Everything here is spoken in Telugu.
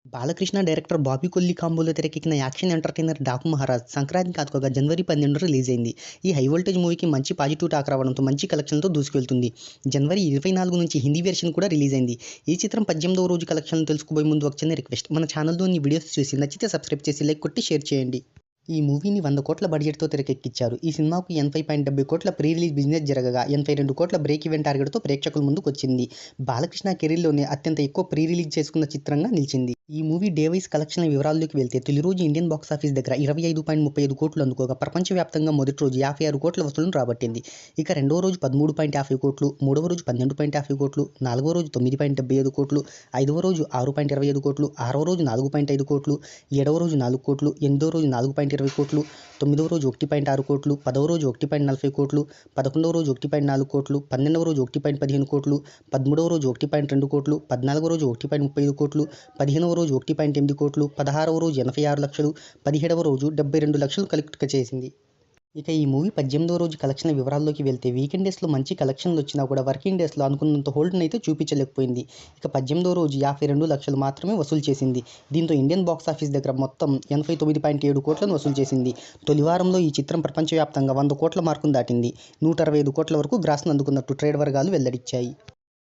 బాలకృష్ణ డైరెక్టర్ బాబీ కొల్లి కాంబోలో తెరకెక్కిన యాక్షన్ ఎంటర్టైనర్ డాకు మహారాజ్ సంక్రాంతి కానుకగా జనవరి 12 రిలీజ్ అయింది. ఈ హై వోల్టేజ్ మూవీకి మంచి పాజిటివ్ టాక్ రావడంతో మంచి కలెక్షన్లతో దూసుకెళ్తుంది. జనవరి 24 నుంచి హిందీ వెర్షన్ కూడా రిలీజ్ అయింది. ఈ చిత్రం 18వ రోజు కలెక్షన్లు తెలుసుకోబోయే ముందు ఒక చిన్న రిక్వెస్ట్, మన ఛానల్లోని వీడియోస్ చూసి నచ్చితే సబ్స్క్రైబ్ చేసి లైక్ కొట్టి షేర్ చేయండి. ఈ మూవీని 100 కోట్ల బడ్జెట్తో తెరకెక్కించారు. ఈ సినిమాకు 80.70 కోట్ల ప్రీ రిలీజ్ బిజినెస్ జరగగా 82 కోట్ల బ్రేక్ ఈవెన్ టార్గెట్తో ప్రేక్షకుల ముందుకు వచ్చింది. బాలకృష్ణ కెరీర్లోనే అత్యంత ఎక్కువ ప్రీ రిలీజ్ చేసుకున్న చిత్రంగా నిలిచింది. ఈ మూవీ డే వైస్ కలెక్షన్ల వివరాల్లోకి వెళ్తే తొలి రోజు ఇండియన్ బాక్సాఫీస్ దగ్గర 25.35 కోట్లు అందుకోగా ప్రపంచవ్యాప్తంగా మొదటి రోజు 56 కోట్ల వసూళ్లను రాబట్టింది. ఇక రెండవ రోజు 13.50 కోట్లు, మూడవ రోజు 12.50 కోట్లు, నాలుగవ రోజు 9.75 కోట్లు, ఐదవ రోజు 6.25 కోట్లు, ఆరవ రోజు 4.5 కోట్లు, ఏడవ రోజు 4 కోట్లు, ఎనిమిదవ రోజు 4.20 కోట్లు, తొమ్మిదవ రోజు 1.6 కోట్లు, పదవ రోజు 1.40 కోట్లు, 11వ రోజు 1.4 కోట్లు, 12వ రోజు 1.15 కోట్లు, 13వ రోజు 1.2 కోట్లు, 14వ రోజు 1.35 కోట్లు, 15వ రోజు 1.8 కోట్లు, 16వ రోజు 86 లక్షలు, 17వ రోజు 72 లక్షలు కలెక్ట్ చేసింది. ఇక ఈ మూవీ 18వ రోజు కలెక్షన్ల వివరాల్లోకి వెళ్తే వీకెండ్ డేస్లో మంచి కలెక్షన్లు వచ్చినా కూడా వర్కింగ్ డేస్లో అనుకున్నంత హోల్డ్ని అయితే చూపించలేకపోయింది. ఇక 18వ రోజు 52 లక్షలు మాత్రమే వసూలు చేసింది. దీంతో ఇండియన్ బాక్సాఫీస్ దగ్గర మొత్తం 89.7 కోట్లను వసూలు చేసింది. తొలి వారంలో ఈ చిత్రం ప్రపంచవ్యాప్తంగా 100 కోట్ల మార్కును దాటింది. 165 కోట్ల వరకు గ్రాస్ను అందుకున్నట్టు ట్రేడ్ వర్గాలు వెల్లడించాయి.